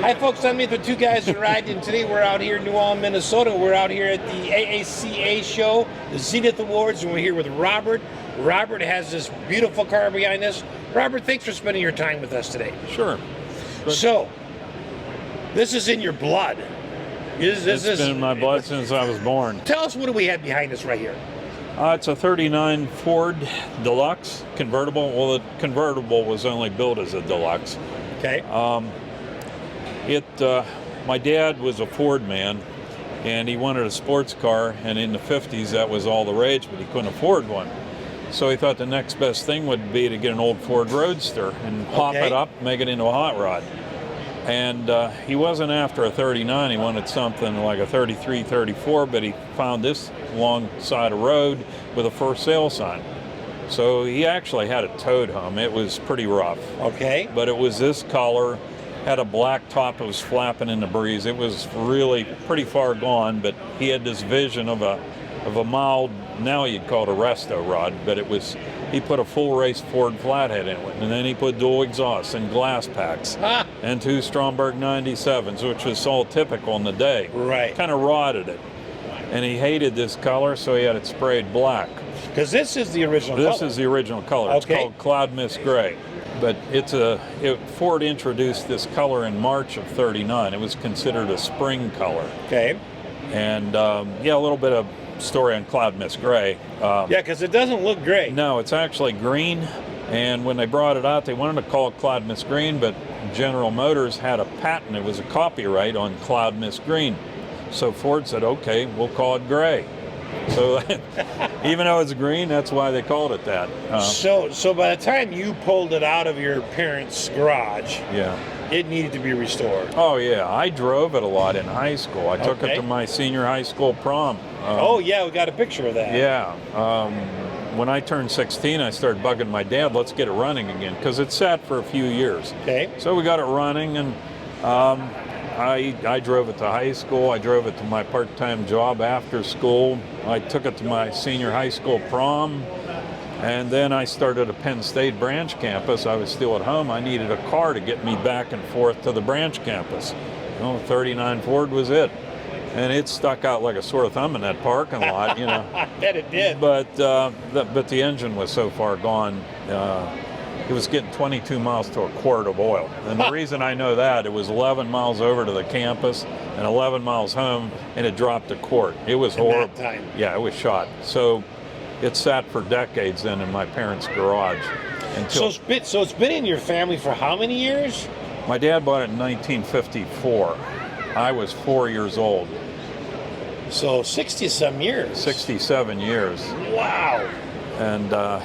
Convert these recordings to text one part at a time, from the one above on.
Hi folks, I'm with Two Guys That Ride, and today we're out here in New Ulm, Minnesota. We're out here at the AACA show, the Zenith Awards, and we're here with Robert. Robert has this beautiful car behind us. Robert, thanks for spending your time with us today. Sure. So, this is in your blood. It's been in my blood since I was born. Tell us, what do we have behind us right here? It's a 39 Ford Deluxe convertible. Well, the convertible was only built as a Deluxe. Okay. My dad was a Ford man, and he wanted a sports car, and in the 50s that was all the rage, but he couldn't afford one. So he thought the next best thing would be to get an old Ford Roadster and pop it up, make it into a hot rod. And he wasn't after a 39, he wanted something like a 33, 34, but he found this long side of road with a for sale sign. So he actually had it towed home. It was pretty rough. Okay. But it was this color, had a black top that was flapping in the breeze. It was really pretty far gone, but he had this vision of a mild, now you'd call it a resto rod, but he put a full race Ford flathead in it, and then he put dual exhausts and glass packs and two Stromberg 97s, which was all typical in the day. Right. Kind of rotted it. And he hated this color, so he had it sprayed black. Because this is the original color. This is the original color. It's called Cloud Mist Gray. But Ford introduced this color in March of '39. It was considered a spring color. Okay. And a little bit of story on Cloud Mist Gray. Because it doesn't look gray. No, it's actually green. And when they brought it out, they wanted to call it Cloud Mist Green, but General Motors had a patent. It was a copyright on Cloud Mist Green. So Ford said, okay, we'll call it gray. So even though it's green, that's why they called it that. So by the time you pulled it out of your parents' garage, it needed to be restored. Oh yeah, I drove it a lot in high school. I took it to my senior high school prom. We got a picture of that. Yeah. When I turned 16, I started bugging my dad, let's get it running again, because it sat for a few years. Okay. So we got it running, and I drove it to high school. I drove it to my part-time job after school. I took it to my senior high school prom, and then I started a Penn State branch campus. I was still at home. I needed a car to get me back and forth to the branch campus. 39 Ford was it. And it stuck out like a sore thumb in that parking lot, I bet it did. But the engine was so far gone. It was getting 22 miles to a quart of oil. And the reason I know that, it was 11 miles over to the campus and 11 miles home, and it dropped a quart. It was horrible. That time. Yeah, it was shot. So it sat for decades then in my parents' garage. So it's been in your family for how many years? My dad bought it in 1954. I was 4 years old. So 60-some years. 67 years. Wow. And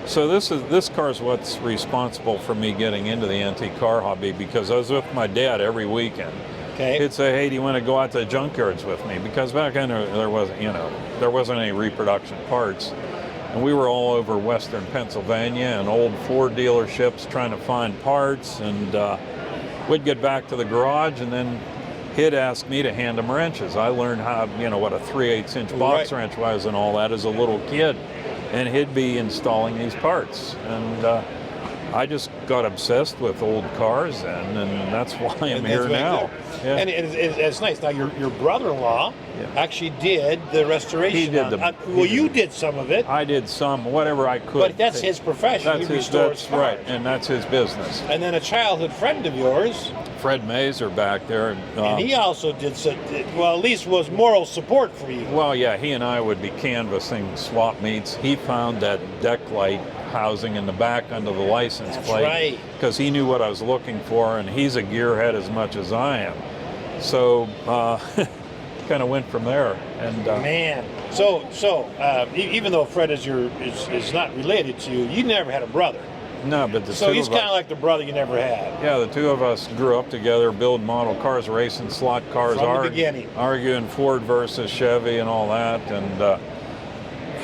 so this car is what's responsible for me getting into the antique car hobby, because I was with my dad every weekend. Okay. He'd say, "Hey, do you want to go out to the junkyards with me?" Because back then there wasn't any reproduction parts, and we were all over Western Pennsylvania and old Ford dealerships trying to find parts, and we'd get back to the garage, and then he'd ask me to hand him wrenches. I learned how, what a 3/8" box wrench was and all that as a little kid. And he'd be installing these parts. And I just got obsessed with old cars then, and that's why I'm here now. Yeah. And it's nice. Now, your brother-in-law actually did the restoration. He did you did some of it. I did some, whatever I could. But that's his profession. That's right, and that's his business. And then a childhood friend of yours, Fred Mazer, back there. And he also did some, at least was moral support for you. Well, yeah, he and I would be canvassing swap meets. He found that deck light housing in the back under the license plate. That's right. Because he knew what I was looking for, and he's a gearhead as much as I am. So kind of went from there. And man, so even though Fred is not related to you, you never had a brother. No, but he's kind of like the brother you never had. Yeah, the two of us grew up together, building model cars, racing slot cars, from the beginning, arguing Ford versus Chevy and all that. And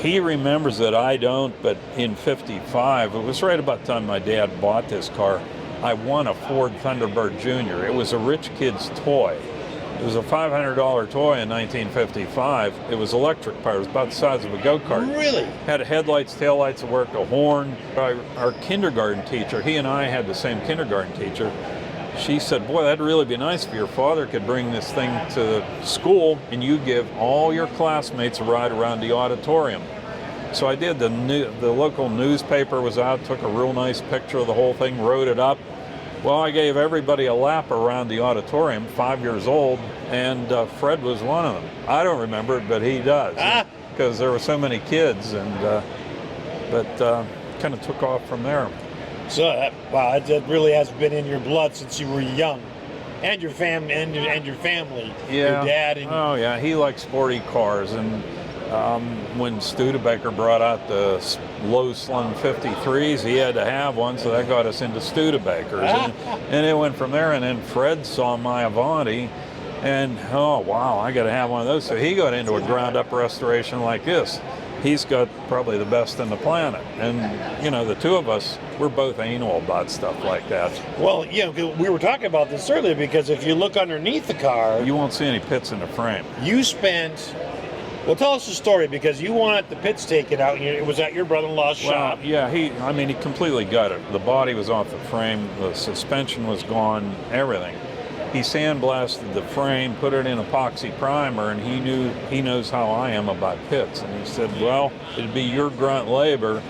he remembers it, I don't. But in '55, it was right about the time my dad bought this car, I won a Ford Thunderbird Jr. It was a rich kid's toy. It was a $500 toy in 1955. It was electric powered. It was about the size of a go-kart. Really? Had headlights, taillights that worked, a horn. Our kindergarten teacher, he and I had the same kindergarten teacher. she said, boy, that'd really be nice if your father could bring this thing to school and you give all your classmates a ride around the auditorium. So I did. The local newspaper was out, took a real nice picture of the whole thing, wrote it up. Well, I gave everybody a lap around the auditorium, 5 years old, and Fred was one of them. I don't remember it, but he does, because there were so many kids, and but kind of took off from there. So, wow, that really has been in your blood since you were young, and your family, and your family. Yeah. Your dad. And oh yeah, he liked sporty cars, and when Studebaker brought out the low slung 53s, he had to have one, so that got us into Studebakers, and it went from there. And then Fred saw my Avanti, and oh wow, I got to have one of those. So he got into a ground up restoration like this. He's got probably the best in the planet. And, you know, the two of us, we're both anal about stuff like that. Well, you know, we were talking about this earlier, because if you look underneath the car, you won't see any pits in the frame. You spent, well, tell us the story, because you wanted the pits taken out, and it was at your brother-in-law's shop. Yeah, he completely gutted it. The body was off the frame, the suspension was gone, everything. He sandblasted the frame, put it in epoxy primer, and he knows how I am about pits. And he said, well, it'd be your grunt labor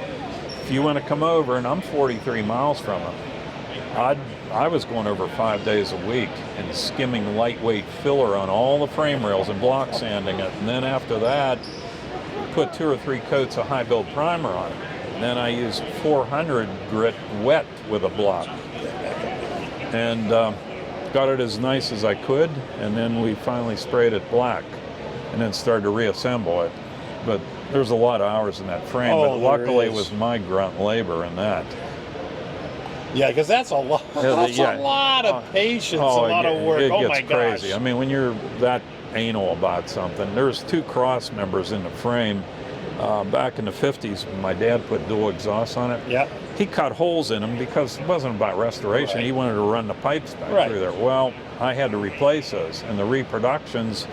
if you want to come over, and I'm 43 miles from him. I was going over 5 days a week and skimming lightweight filler on all the frame rails and block sanding it. And then after that, put 2 or 3 coats of high build primer on it. And then I used 400 grit wet with a block. And got it as nice as I could, and then we finally sprayed it black and then started to reassemble it. But there's a lot of hours in that frame, but luckily it was my grunt labor in that. Yeah, because that's a lot. That's a lot of patience, a lot of work. It oh gets my crazy. gosh. I mean, when you're that anal about something, there's 2 cross members in the frame. Back in the 50s, my dad put dual exhaust on it. Yeah. He cut holes in them because it wasn't about restoration. Right. He wanted to run the pipes back through there. Well, I had to replace those. And the reproductions,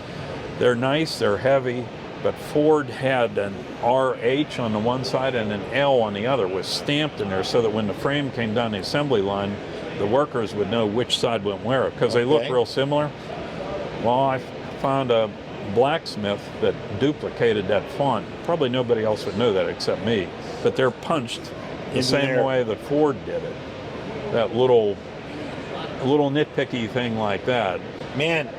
they're nice, they're heavy, but Ford had an RH on the one side and an L on the other, was stamped in there so that when the frame came down the assembly line, the workers would know which side went where, because they look real similar. Well, I found a blacksmith that duplicated that font. Probably nobody else would know that except me, but they're punched the same way that Ford did it. That little nitpicky thing like that. Man,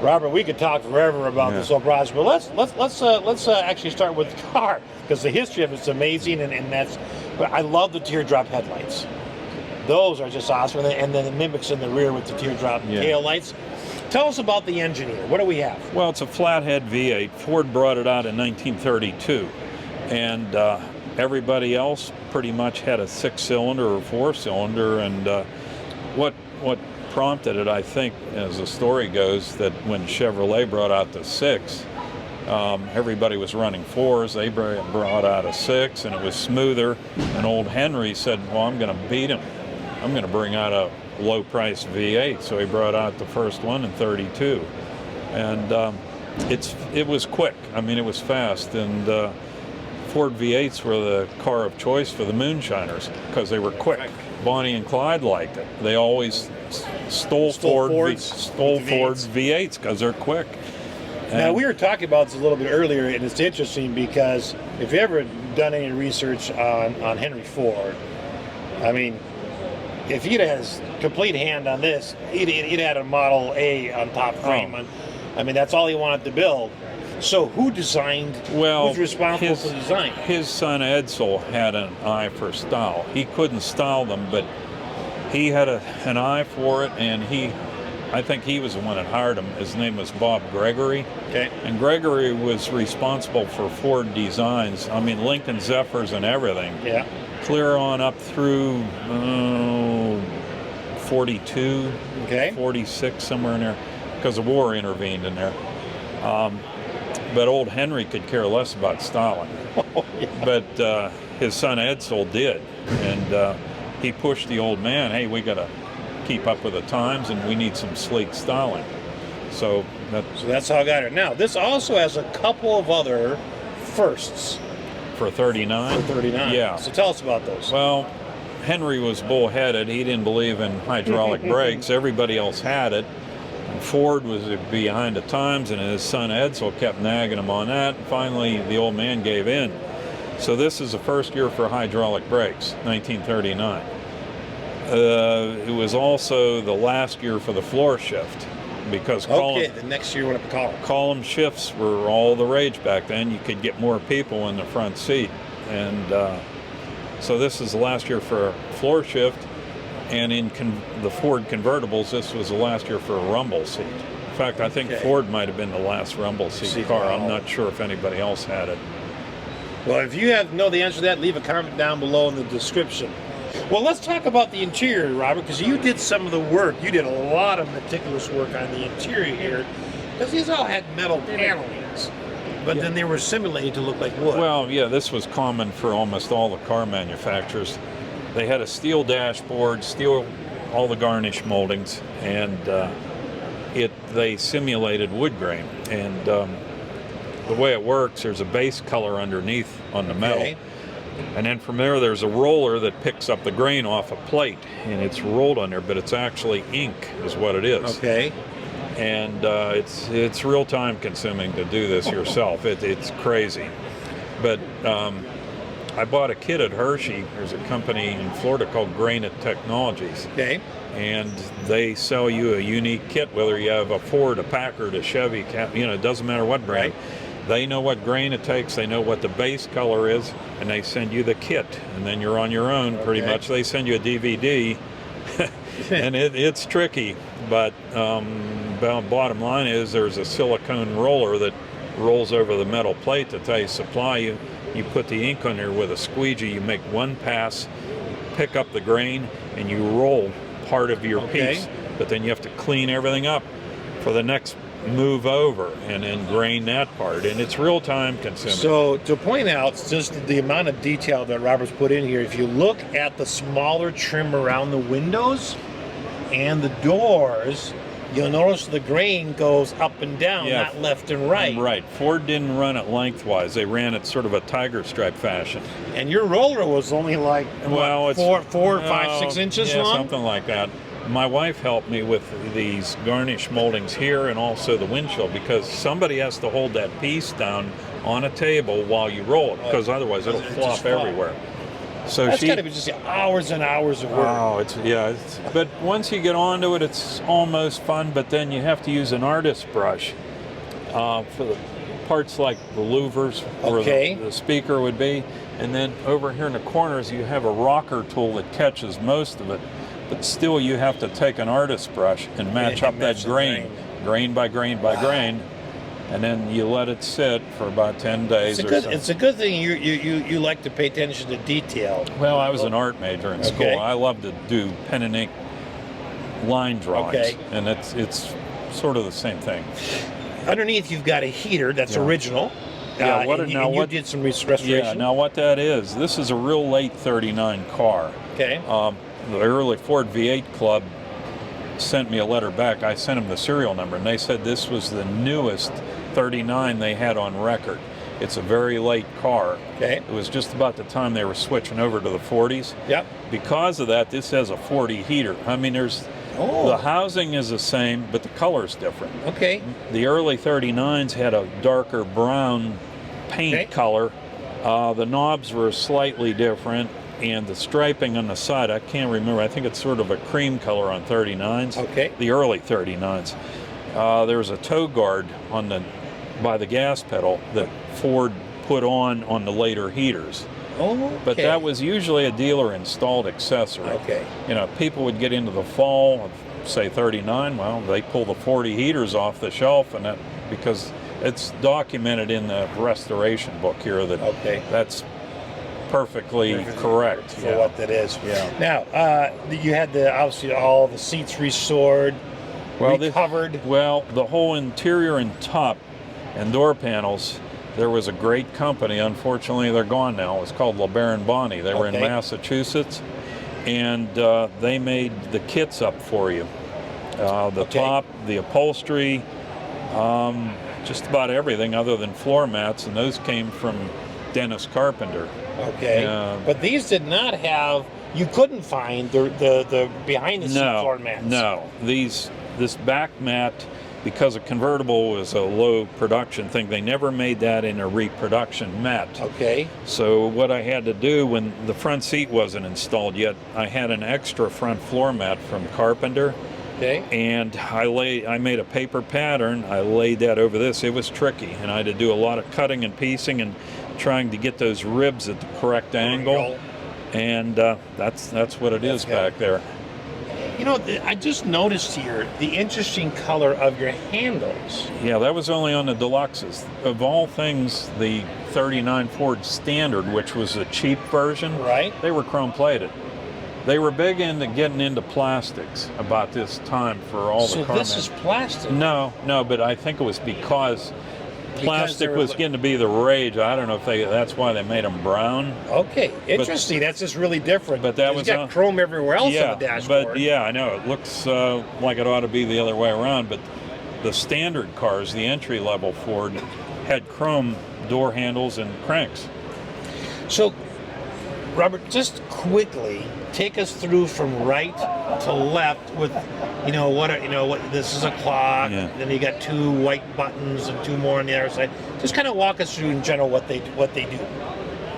Robert, we could talk forever about this whole process, but let's actually start with the car, because the history of it's amazing, and that's. But I love the teardrop headlights. Those are just awesome, and then it mimics in the rear with the teardrop tail lights. Tell us about the engine here. What do we have? Well, it's a flathead V8. Ford brought it out in 1932, and everybody else pretty much had a 6-cylinder or 4-cylinder. And what prompted it, I think, as the story goes, that when Chevrolet brought out the 6, everybody was running 4s. They brought out a 6, and it was smoother. And old Henry said, well, I'm going to beat him. I'm going to bring out a low-price V8, so he brought out the first one in 32, and it was quick. I mean, it was fast, and Ford V8s were the car of choice for the moonshiners because they were quick. Bonnie and Clyde liked it. They always stole Ford's V8s because they're quick. And now, we were talking about this a little bit earlier, and it's interesting because if you ever done any research on Henry Ford, I mean, if he'd had his complete hand on this, he'd had a Model A on top frame. I mean, that's all he wanted to build. So who designed, who's responsible for the design? His son Edsel had an eye for style. He couldn't style them, but he had an eye for it, and I think he was the one that hired him. His name was Bob Gregory. Okay. And Gregory was responsible for Ford designs. I mean, Lincoln-Zephyrs and everything. Yeah. Clear on up through 42, 46, somewhere in there, because the war intervened in there. But old Henry could care less about styling. But his son Edsel did. And he pushed the old man, hey, we got to keep up with the times, and we need some sleek styling. So that's how I got it. Now, this also has a couple of other firsts. For 39? For 39. Yeah. So tell us about those. Well, Henry was bullheaded. He didn't believe in hydraulic brakes. Everybody else had it. And Ford was behind the times, and his son Edsel kept nagging him on that. And finally, the old man gave in. So this is the first year for hydraulic brakes, 1939. It was also the last year for the floor shift, because the next year went up to column shifts were all the rage back then. You could get more people in the front seat. And so this is the last year for a floor shift. And in the Ford convertibles, this was the last year for a rumble seat. In fact, I think Ford might have been the last rumble seat car. I'm not sure if anybody else had it. Well, if you know the answer to that, leave a comment down below in the description. Well, let's talk about the interior, Robert, because you did some of the work. You did a lot of meticulous work on the interior here, because these all had metal panelings, but then they were simulated to look like wood. Well, yeah, this was common for almost all the car manufacturers. They had a steel dashboard, all the garnish moldings, and they simulated wood grain. And the way it works, there's a base color underneath on the metal. And then from there's a roller that picks up the grain off a plate, and it's rolled on there, but it's actually ink is what it is. And it's real time consuming to do this yourself. It's crazy. But I bought a kit at Hershey. There's a company in Florida called Granite Technologies. And they sell you a unique kit, whether you have a Ford, a Packard, a Chevy, it doesn't matter what brand. They know what grain it takes, they know what the base color is, and they send you the kit, and then you're on your own pretty much. They send you a DVD, and it's tricky, but bottom line is there's a silicone roller that rolls over the metal plate that they supply you. You put the ink on there with a squeegee, you make one pass, pick up the grain, and you roll part of your piece, but then you have to clean everything up for the next move over and then grain that part, and it's real time consuming. So to point out just the amount of detail that Robert's put in here, if you look at the smaller trim around the windows and the doors, you'll notice the grain goes up and down, not left and right. Right. Ford didn't run it lengthwise. They ran it sort of a tiger stripe fashion. And your roller was only like, it's 4, 5, 6 inches long? Something like that. My wife helped me with these garnish moldings here and also the windshield, because somebody has to hold that piece down on a table while you roll it, because otherwise it'll flop everywhere. So that's got to be just hours and hours of work. Oh, but once you get onto it, it's almost fun. But then you have to use an artist brush for the parts like the louvers where the speaker would be, and then over here in the corners you have a rocker tool that catches most of it. But still, you have to take an artist brush and match up that grain by grain by grain, and then you let it sit for about 10 days or so. It's a good thing you like to pay attention to detail. Well, I was an art major in school. I love to do pen and ink line drawings, and it's sort of the same thing. Underneath, you've got a heater that's original. You did some restoration. Yeah, now what that is, this is a real late 39 car. The early Ford V8 Club sent me a letter back. I sent them the serial number, and they said this was the newest 39 they had on record. It's a very late car. It was just about the time they were switching over to the 40s. Because of that, this has a 40 heater. I mean, the housing is the same, but the color's different. The early 39s had a darker brown paint color. The knobs were slightly different. And the striping on the side, I can't remember. I think it's sort of a cream color on 39s. The early 39s. There was a toe guard by the gas pedal that Ford put on the later heaters. But that was usually a dealer installed accessory. People would get into the fall of, say, 39. Well, they pull the 40 heaters off the shelf, and because it's documented in the restoration book here that's perfectly correct for what that is. Now, you had obviously all the seats restored, recovered. The whole interior and top and door panels. There was a great company. Unfortunately, they're gone now. It was called LeBaron Bonney. They were in Massachusetts, and they made the kits up for you. The top, the upholstery, just about everything other than floor mats, and those came from Dennis Carpenter. But these did not have you couldn't find the behind the seat floor mats. No. This back mat, because a convertible was a low production thing, they never made that in a reproduction mat. Okay. So what I had to do when the front seat wasn't installed yet, I had an extra front floor mat from Carpenter. Okay. And I made a paper pattern. I laid that over this. It was tricky, and I had to do a lot of cutting and piecing and trying to get those ribs at the correct angle. And that's what it is back there. You know, I just noticed here the interesting color of your handles. Yeah, that was only on the Deluxes. Of all things, the 39 Ford Standard, which was a cheap version, right? They were chrome plated. They were big into getting into plastics about this time for all the car. So this is plastic? No, but I think it was because plastic was getting to be the rage. I don't know if that's why they made them brown. Okay, interesting. That's just really different. But that was got chrome everywhere else on the dashboard. But yeah, I know it looks like it ought to be the other way around. But the standard cars, the entry level Ford, had chrome door handles and cranks. So, Robert, just quickly take us through from right to left with, what this is a clock. Yeah. Then you got 2 white buttons and 2 more on the other side. Just kind of walk us through in general what they do.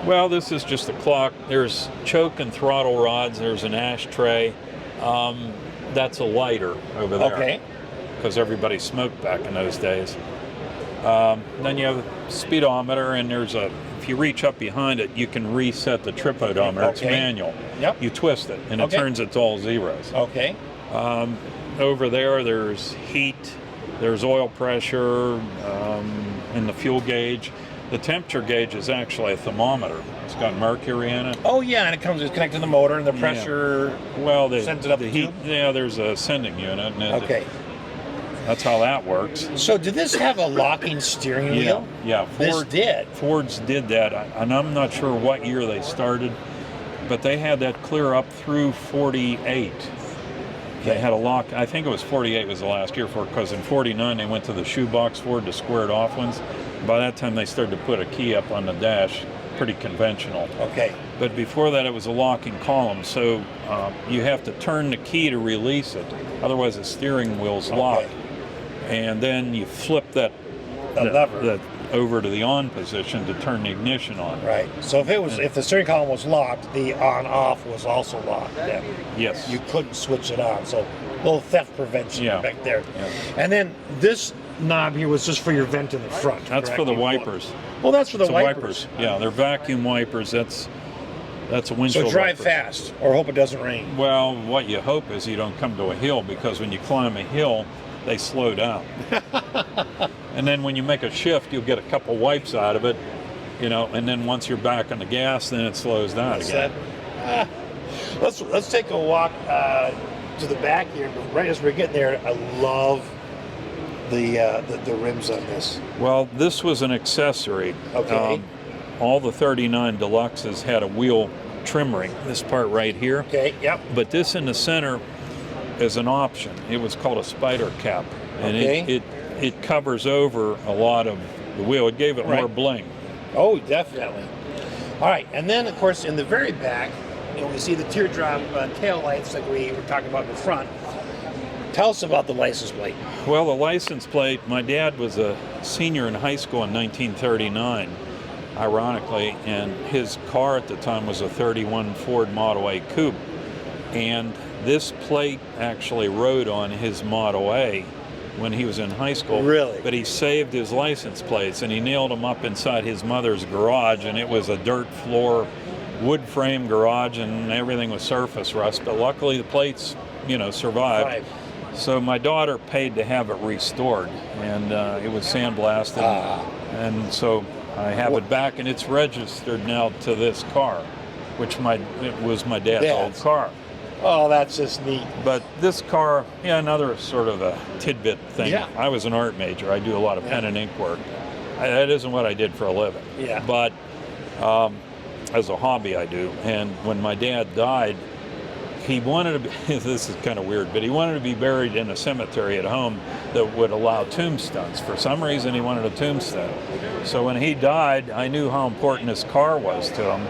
Well, this is just a clock. There's choke and throttle rods. There's an ashtray. That's a lighter over there. Okay. Because everybody smoked back in those days. Then you have a speedometer, and if you reach up behind it, you can reset the trip odometer. Okay. It's manual. Yep. You twist it, and it turns it to all zeros. Okay. Over there's heat, there's oil pressure, and the fuel gauge. The temperature gauge is actually a thermometer. It's got mercury in it. Oh yeah, and it's connected to the motor, and the pressure sends it up the the heat. tube? Yeah, there's a sending unit. And that's how that works. So did this have a locking steering wheel? Yeah. Fords did that, and I'm not sure what year they started, but they had that clear up through 48. They had a lock. I think it was 48 was the last year for it, because in 49 they went to the shoebox Ford, the squared off ones. By that time they started to put a key up on the dash, pretty conventional. Okay. But before that it was a locking column, so you have to turn the key to release it, otherwise the steering wheel's locked. And then you flip that lever over to the on position to turn the ignition on. Right. So if the steering column was locked, the on-off was also locked. Then Yes. you couldn't switch it on. So a little theft prevention back there. Yeah. And then this knob here was just for your vent in the front. That's correct? for the wipers. Well, that's for the wipers. Yeah, they're vacuum wipers. That's a windshield. So drive wipers. fast, or hope it doesn't rain. Well, what you hope is you don't come to a hill, because when you climb a hill, they slow down. And then when you make a shift, you'll get a couple wipes out of it, and then once you're back on the gas, then it slows down again. Let's take a walk to the back here. But right as we're getting there, I love the rims on this. Well, this was an accessory. Okay. All the 39 Deluxes had a wheel trim ring, this part right here. Okay, yep. But this in the center is an option. It was called a spider cap. And it covers over a lot of the wheel. It gave it more bling. Oh, definitely. All right, and then, of course, in the very back, we see the teardrop tail lights like we were talking about in the front. Tell us about the license plate. Well, the license plate, my dad was a senior in high school in 1939, ironically, and his car at the time was a 31 Ford Model A Coupe. And this plate actually rode on his Model A when he was in high school. Really? But he saved his license plates, and he nailed them up inside his mother's garage, and it was a dirt floor, wood frame garage, and everything was surface rust. But luckily the plates, survived. So my daughter paid to have it restored, and it was sandblasted. And so I have it back, and it's registered now to this car, which it was my dad's old car. Oh, that's just neat. But this car, another sort of a tidbit thing. Yeah. I was an art major. I do a lot of pen and ink work. That isn't what I did for a living. Yeah. But as a hobby, I do. And when my dad died, he wanted to be, this is kind of weird, but he wanted to be buried in a cemetery at home that would allow tombstones. For some reason, he wanted a tombstone. So when he died, I knew how important his car was to him.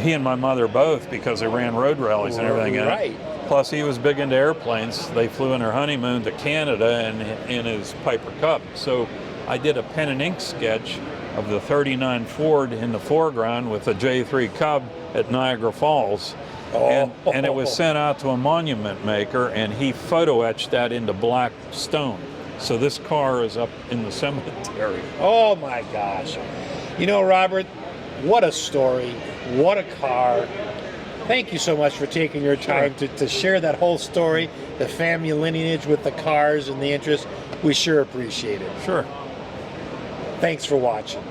He and my mother both, because they ran road rallies and everything. Right. Plus, he was big into airplanes. They flew in their honeymoon to Canada in his Piper Cub. So I did a pen and ink sketch of the 39 Ford in the foreground with a J3 Cub at Niagara Falls. And it was sent out to a monument maker, and he photo etched that into black stone. So this car is up in the cemetery. Oh my gosh. You know, Robert, what a story. What a car. Thank you so much for taking your time to share that whole story, the family lineage with the cars and the interest. We sure appreciate it. Sure. Thanks for watching.